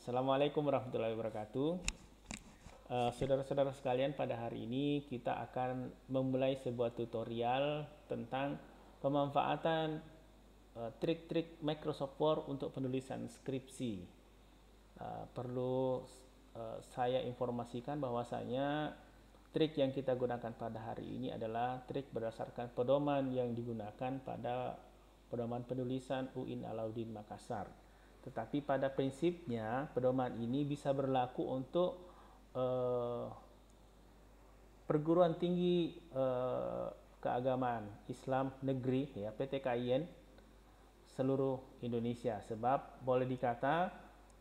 Assalamualaikum warahmatullahi wabarakatuh. Saudara-saudara sekalian, pada hari ini kita akan memulai sebuah tutorial tentang pemanfaatan trik-trik Microsoft Word untuk penulisan skripsi. Perlu saya informasikan bahwasanya trik yang kita gunakan pada hari ini adalah trik berdasarkan pedoman yang digunakan pada pedoman penulisan UIN Alauddin Makassar. Tetapi pada prinsipnya pedoman ini bisa berlaku untuk perguruan tinggi keagamaan Islam negeri, ya, PTKIN seluruh Indonesia, sebab boleh dikata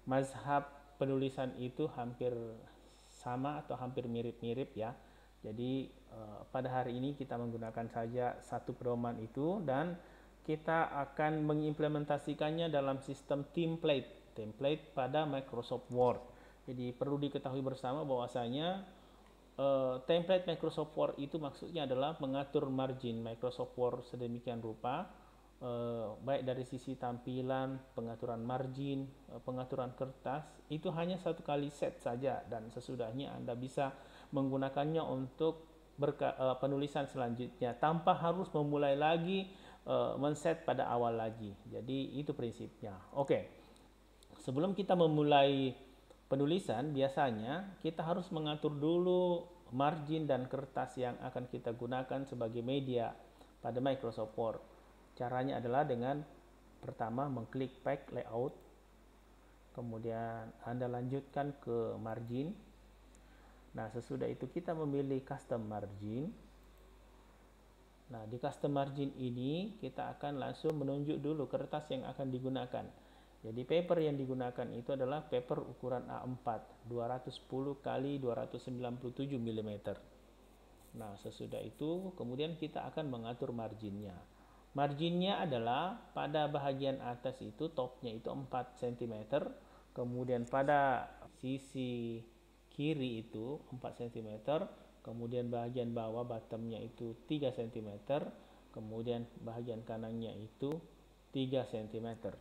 mazhab penulisan itu hampir sama atau hampir mirip-mirip, ya. Jadi pada hari ini kita menggunakan saja satu pedoman itu dan kita akan mengimplementasikannya dalam sistem template pada Microsoft Word. Jadi perlu diketahui bersama bahwasanya template Microsoft Word itu maksudnya adalah mengatur margin Microsoft Word sedemikian rupa, baik dari sisi tampilan, pengaturan margin, pengaturan kertas, itu hanya satu kali set saja dan sesudahnya Anda bisa menggunakannya untuk penulisan selanjutnya tanpa harus memulai lagi men-set pada awal lagi. Jadi itu prinsipnya. Oke. Sebelum kita memulai penulisan, biasanya kita harus mengatur dulu margin dan kertas yang akan kita gunakan sebagai media pada Microsoft Word. Caranya adalah dengan pertama mengklik Pack Layout, kemudian Anda lanjutkan ke margin. Nah, sesudah itu kita memilih Custom Margin. Nah, di custom margin ini kita akan langsung menunjuk dulu kertas yang akan digunakan. Jadi paper yang digunakan itu adalah paper ukuran A4 210 x 297 mm. Nah, sesudah itu kemudian kita akan mengatur marginnya. Marginnya adalah pada bagian atas itu, topnya itu 4 cm, kemudian pada sisi kiri itu 4 cm, kemudian bagian bawah bottomnya itu 3 cm, kemudian bagian kanannya itu 3 cm.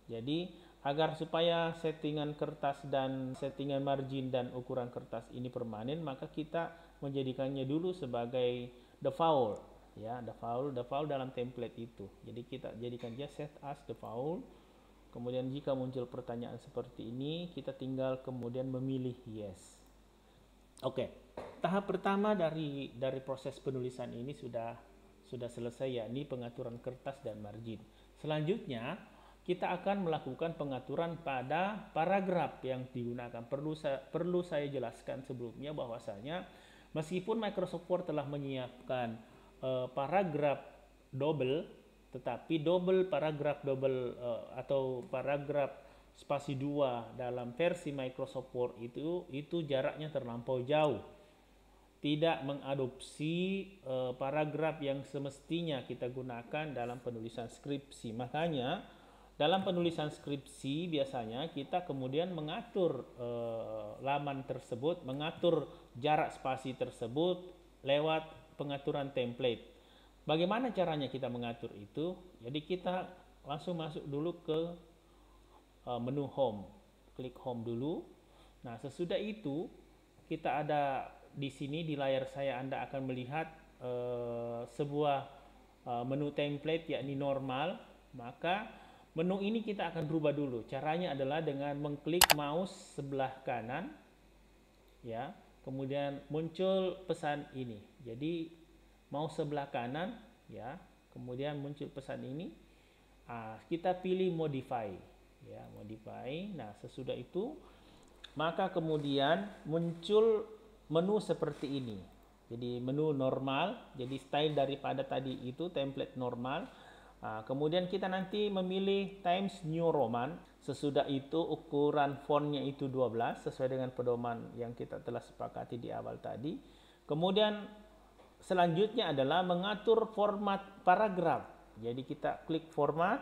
Jadi agar supaya settingan kertas dan settingan margin dan ukuran kertas ini permanen, maka kita menjadikannya dulu sebagai default, ya, default dalam template itu. Jadi kita jadikan dia set as default. Kemudian jika muncul pertanyaan seperti ini, kita tinggal kemudian memilih yes. Oke, tahap pertama dari proses penulisan ini sudah selesai, yakni pengaturan kertas dan margin. Selanjutnya kita akan melakukan pengaturan pada paragraf yang digunakan. Perlu saya jelaskan sebelumnya bahwasanya meskipun Microsoft Word telah menyiapkan paragraf double, tetapi paragraf double atau paragraf spasi 2 dalam versi Microsoft Word itu jaraknya terlampau jauh, tidak mengadopsi paragraf yang semestinya kita gunakan dalam penulisan skripsi. Makanya dalam penulisan skripsi biasanya kita kemudian mengatur laman tersebut, mengatur jarak spasi tersebut lewat pengaturan template. Bagaimana caranya kita mengatur itu? Jadi kita langsung masuk dulu ke menu home, klik home dulu. Nah, sesudah itu kita ada di sini di layar saya, Anda akan melihat sebuah menu template yakni normal. Maka menu ini kita akan berubah dulu. Caranya adalah dengan mengklik mouse sebelah kanan, ya, kemudian muncul pesan ini. Jadi mouse sebelah kanan, ya, kemudian muncul pesan ini. Kita pilih modify, ya, modify. Nah, sesudah itu maka kemudian muncul menu seperti ini. Jadi menu normal, jadi style daripada tadi itu template normal. Kemudian kita nanti memilih Times New Roman. Sesudah itu ukuran fontnya itu 12 sesuai dengan pedoman yang kita telah sepakati di awal tadi. Kemudian selanjutnya adalah mengatur format paragraf. Jadi kita klik format,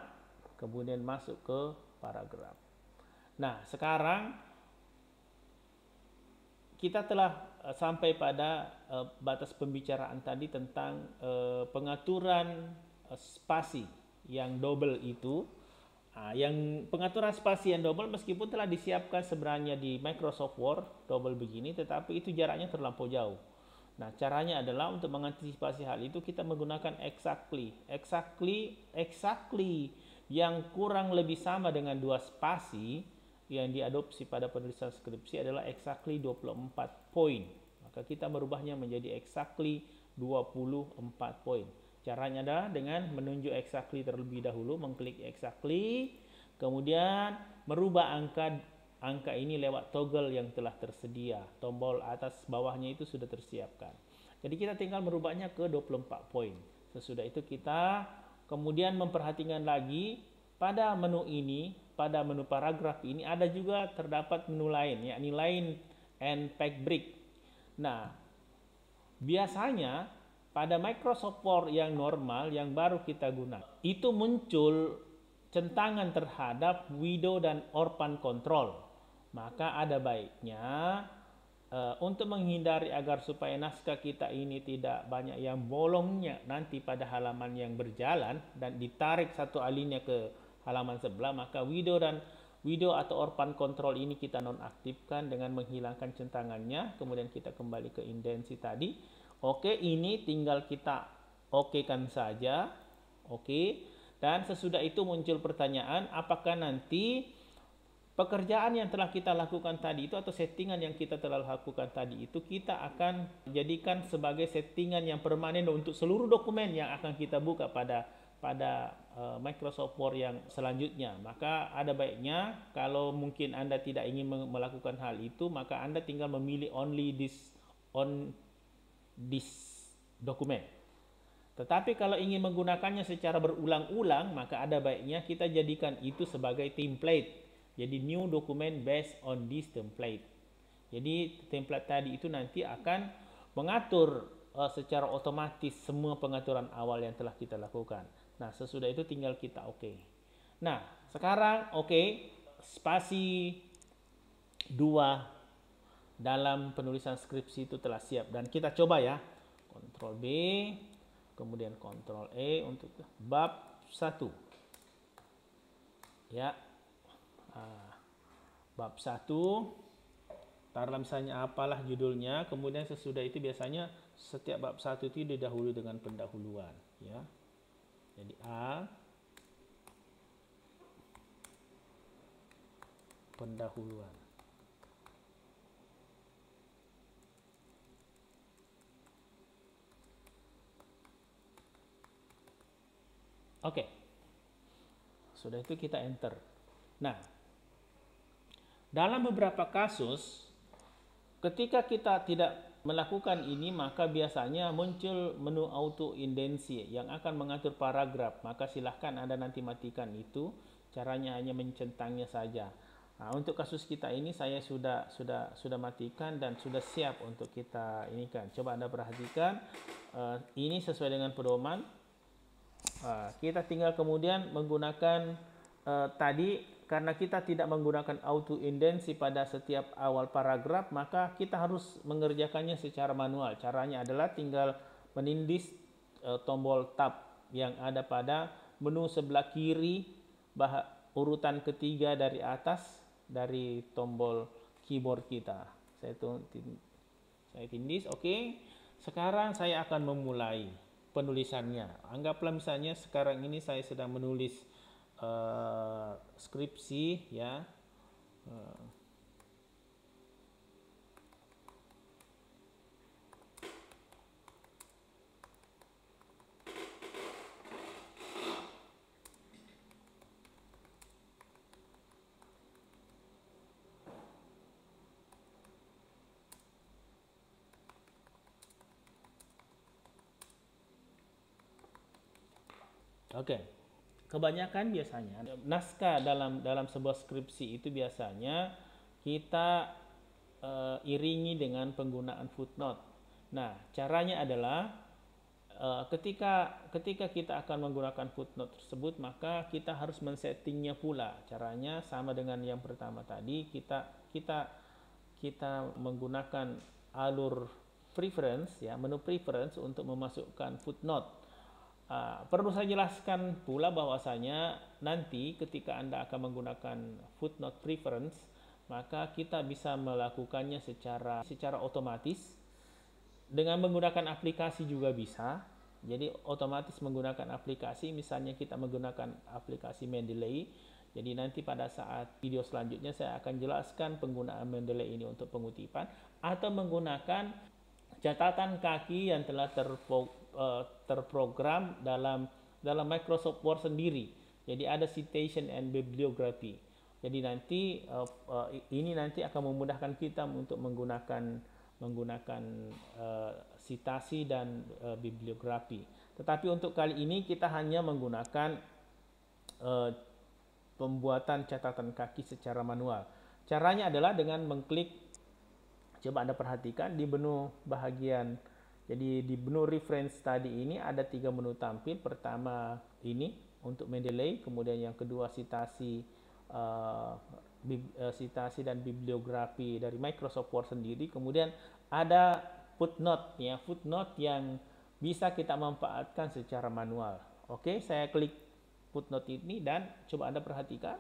kemudian masuk ke paragraf. Nah, sekarang kita telah sampai pada batas pembicaraan tadi tentang pengaturan spasi yang double itu Yang pengaturan spasi yang double meskipun telah disiapkan sebenarnya di Microsoft Word double begini, tetapi itu jaraknya terlampau jauh. Nah, caranya adalah untuk mengantisipasi hal itu kita menggunakan exactly yang kurang lebih sama dengan 2 spasi yang diadopsi pada penulisan skripsi adalah exactly 24 poin. Maka kita merubahnya menjadi exactly 24 poin. Caranya adalah dengan menunjuk exactly terlebih dahulu, mengklik exactly, kemudian merubah angka ini lewat toggle yang telah tersedia. Tombol atas bawahnya itu sudah tersiapkan. Jadi kita tinggal merubahnya ke 24 poin. Sesudah itu kita kemudian memperhatikan lagi pada menu ini, pada menu paragraf ini ada juga terdapat menu lain, yakni line and page break. Nah, biasanya pada Microsoft Word yang normal yang baru kita gunakan itu muncul centangan terhadap widow dan orphan control. Maka ada baiknya untuk menghindari agar supaya naskah kita ini tidak banyak yang bolongnya nanti pada halaman yang berjalan dan ditarik satu alinea ke halaman sebelah, maka widow atau orphan control ini kita nonaktifkan dengan menghilangkan centangannya. Kemudian kita kembali ke indensi tadi. Oke, ini tinggal kita okekan saja. Oke. Dan sesudah itu muncul pertanyaan, apakah nanti pekerjaan yang telah kita lakukan tadi itu atau settingan yang kita telah lakukan tadi itu kita akan jadikan sebagai settingan yang permanen untuk seluruh dokumen yang akan kita buka pada Microsoft Word yang selanjutnya. Maka ada baiknya kalau mungkin Anda tidak ingin melakukan hal itu, maka Anda tinggal memilih only this dokumen. Tetapi kalau ingin menggunakannya secara berulang-ulang, maka ada baiknya kita jadikan itu sebagai template. Jadi new document based on this template. Jadi template tadi itu nanti akan mengatur secara otomatis semua pengaturan awal yang telah kita lakukan. Nah, sesudah itu tinggal kita oke. Nah, sekarang spasi 2 dalam penulisan skripsi itu telah siap dan kita coba ya. Ctrl B, kemudian Ctrl E untuk bab 1. Ya. Bab 1, taruhlah misalnya apalah judulnya, kemudian sesudah itu biasanya setiap bab 1 itu didahului dengan pendahuluan, ya. Jadi pendahuluan. Oke. Sudah itu kita enter. Nah, dalam beberapa kasus ketika kita tidak melakukan ini, maka biasanya muncul menu auto indensi yang akan mengatur paragraf. Maka silahkan Anda nanti matikan itu. Caranya hanya mencentangnya saja. Nah, untuk kasus kita ini saya sudah matikan dan sudah siap untuk kita ini kan. Coba Anda perhatikan, ini sesuai dengan pedoman. Kita tinggal kemudian menggunakan tadi, karena kita tidak menggunakan auto indensi pada setiap awal paragraf, maka kita harus mengerjakannya secara manual. Caranya adalah tinggal menindis tombol tab yang ada pada menu sebelah kiri urutan ketiga dari atas dari tombol keyboard kita. Saya tindis, oke. Sekarang saya akan memulai penulisannya. Anggaplah misalnya sekarang ini saya sedang menulis skripsi, ya. Oke. Kebanyakan biasanya naskah dalam sebuah skripsi itu biasanya kita iringi dengan penggunaan footnote. Nah, caranya adalah ketika kita akan menggunakan footnote tersebut, maka kita harus men-settingnya pula. Caranya sama dengan yang pertama tadi, kita menggunakan alur preference, ya, menu preference untuk memasukkan footnote. Perlu saya jelaskan pula bahwasanya nanti ketika Anda akan menggunakan footnote preference, maka kita bisa melakukannya secara otomatis dengan menggunakan aplikasi juga bisa. Jadi otomatis menggunakan aplikasi, misalnya kita menggunakan aplikasi Mendeley. Jadi nanti pada saat video selanjutnya saya akan jelaskan penggunaan Mendeley ini untuk pengutipan, atau menggunakan catatan kaki yang telah terprogram dalam Microsoft Word sendiri. Jadi ada citation and bibliography. Jadi nanti ini nanti akan memudahkan kita untuk menggunakan citasi dan bibliografi. Tetapi untuk kali ini kita hanya menggunakan pembuatan catatan kaki secara manual. Caranya adalah dengan mengklik, coba Anda perhatikan di menu bahagian, jadi di menu reference tadi ini ada 3 menu tampil. Pertama ini untuk Mendeley, kemudian yang kedua citasi dan bibliografi dari Microsoft Word sendiri, kemudian ada footnote ya, footnote yang bisa kita manfaatkan secara manual. Oke, saya klik footnote ini dan coba Anda perhatikan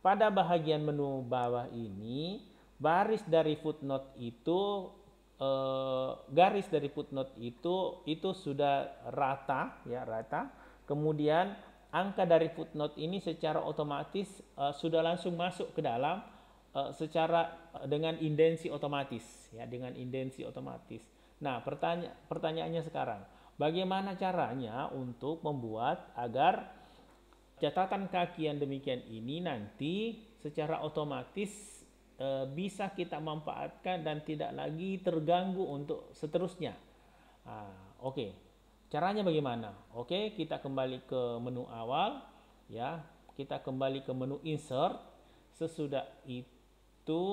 pada bahagian menu bawah ini garis dari footnote itu sudah rata ya, rata. Kemudian angka dari footnote ini secara otomatis sudah langsung masuk ke dalam dengan indensi otomatis ya, dengan indensi otomatis. Nah, pertanyaannya sekarang, bagaimana caranya untuk membuat agar catatan kaki yang demikian ini nanti secara otomatis bisa kita manfaatkan dan tidak lagi terganggu untuk seterusnya. Oke. Caranya bagaimana? Oke, kita kembali ke menu awal ya. Kita kembali ke menu insert. Sesudah itu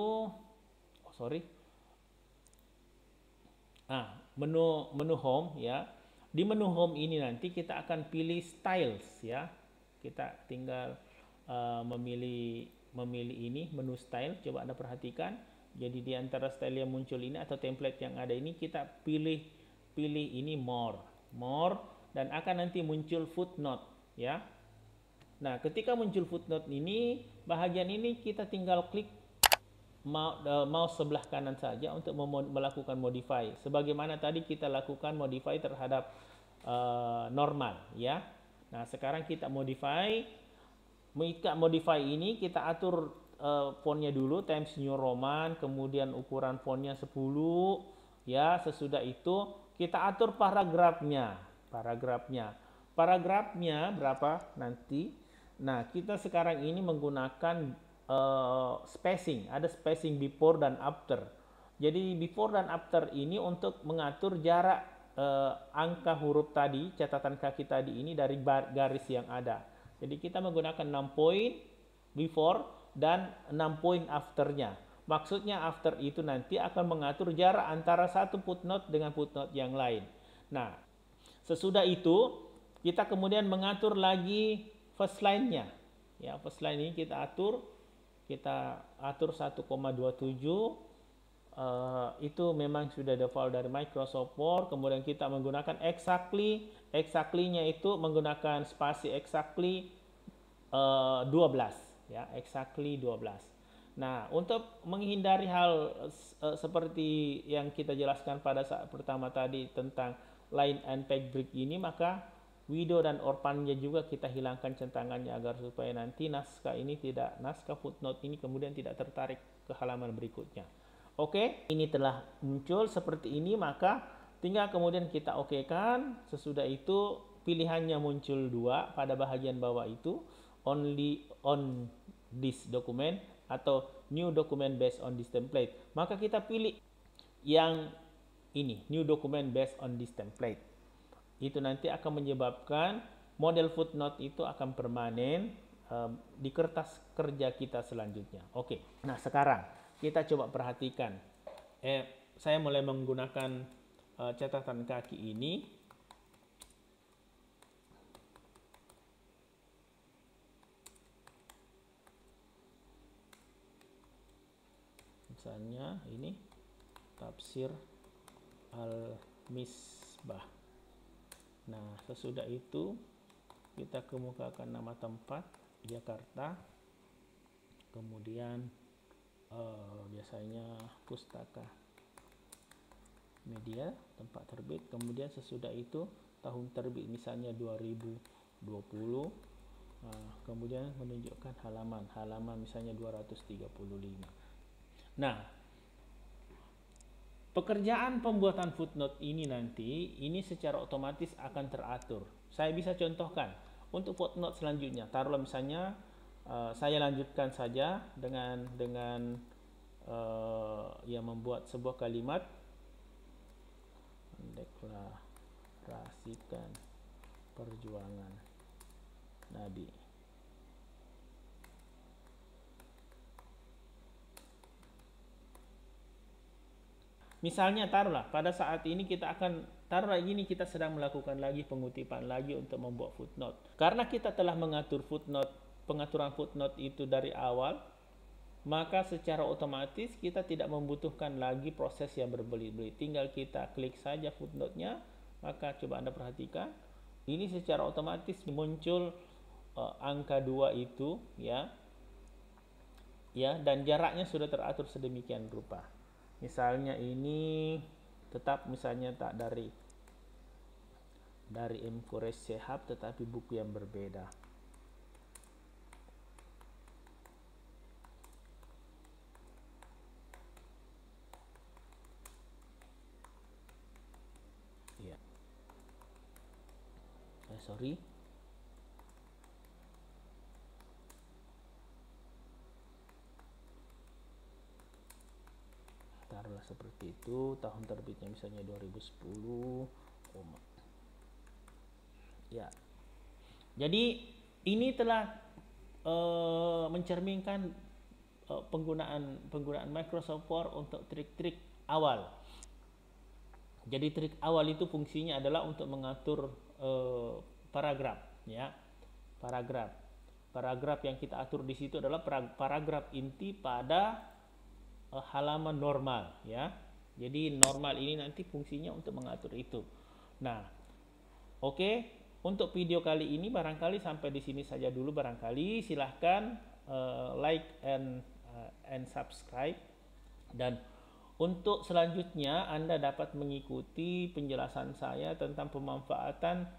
menu home ya. Di menu home ini nanti kita akan pilih styles ya. Kita tinggal memilih ini menu style. Coba Anda perhatikan. Jadi di antara style yang muncul ini atau template yang ada ini, kita pilih ini more, dan akan nanti muncul footnote ya. Nah, ketika muncul footnote ini, bahagian ini kita tinggal klik mouse sebelah kanan saja untuk melakukan modify, sebagaimana tadi kita lakukan modify terhadap normal ya. Nah, sekarang kita modify ini, kita atur fontnya dulu Times New Roman, kemudian ukuran fontnya 10 ya. Sesudah itu kita atur paragrafnya berapa nanti. Nah, kita sekarang ini menggunakan spacing, ada spacing before dan after. Jadi before dan after ini untuk mengatur jarak angka huruf tadi, catatan kaki tadi ini dari garis yang ada. Jadi kita menggunakan 6 poin before dan 6 poin afternya. Maksudnya after itu nanti akan mengatur jarak antara satu footnote dengan footnote yang lain. Nah, sesudah itu kita kemudian mengatur lagi first line-nya. Ya, first line ini kita atur 1,27. Itu memang sudah default dari Microsoft Word. Kemudian kita menggunakan exactly-nya itu menggunakan spasi exactly 12 ya, exactly 12. Nah, untuk menghindari hal seperti yang kita jelaskan pada saat pertama tadi tentang line and page break ini, maka widow dan orphannya juga kita hilangkan centangannya agar supaya nanti naskah footnote ini kemudian tidak tertarik ke halaman berikutnya. Oke, ini telah muncul seperti ini, maka tinggal kemudian kita okekan. Sesudah itu pilihannya muncul 2 pada bahagian bawah itu, only on this document atau new document based on this template. Maka kita pilih yang ini, new document based on this template. Itu nanti akan menyebabkan model footnote itu akan permanen di kertas kerja kita selanjutnya. Oke. Nah, sekarang kita coba perhatikan. Saya mulai menggunakan catatan kaki ini. Misalnya ini Tafsir Al-Misbah. Nah, sesudah itu kita kemukakan nama tempat Jakarta, kemudian biasanya pustaka media tempat terbit, kemudian sesudah itu tahun terbit misalnya 2020, kemudian menunjukkan halaman misalnya 235. Nah, pekerjaan pembuatan footnote ini nanti secara otomatis akan teratur. Saya bisa contohkan untuk footnote selanjutnya. Taruhlah misalnya saya lanjutkan saja dengan yang membuat sebuah kalimat mendeklarasikan perjuangan Nabi. Misalnya taruhlah pada saat ini kita sedang melakukan lagi pengutipan lagi untuk membuat footnote. Karena kita telah mengatur pengaturan footnote itu dari awal, maka secara otomatis kita tidak membutuhkan lagi proses yang berbelit-belit. Tinggal kita klik saja footnote-nya, maka coba Anda perhatikan, ini secara otomatis muncul angka 2 itu ya, dan jaraknya sudah teratur sedemikian rupa. Misalnya ini tetap misalnya tak dari M. Quresh Shihab, tetapi buku yang berbeda. Ya. Sorry. Taruhlah seperti itu, tahun terbitnya misalnya 2010. Ya. Jadi ini telah mencerminkan penggunaan Microsoft Word untuk trik-trik awal. Jadi trik awal itu fungsinya adalah untuk mengatur paragraf, ya. Paragraf yang kita atur di situ adalah paragraf inti pada halaman normal, ya. Jadi normal ini nanti fungsinya untuk mengatur itu. Nah, oke, untuk video kali ini barangkali sampai di sini saja dulu barangkali. Silahkan like and subscribe, dan untuk selanjutnya Anda dapat mengikuti penjelasan saya tentang pemanfaatan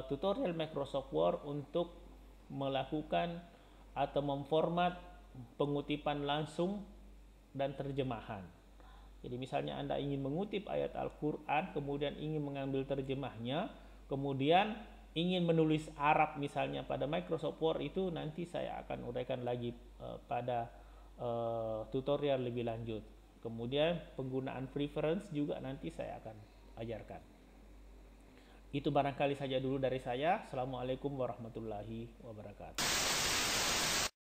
tutorial Microsoft Word untuk melakukan atau memformat pengutipan langsung dan terjemahan. Jadi misalnya Anda ingin mengutip ayat Al-Quran, kemudian ingin mengambil terjemahnya, kemudian ingin menulis Arab misalnya pada Microsoft Word, itu nanti saya akan uraikan lagi pada tutorial lebih lanjut. Kemudian penggunaan preference juga nanti saya akan ajarkan. Itu barangkali saja dulu dari saya. Assalamualaikum warahmatullahi wabarakatuh.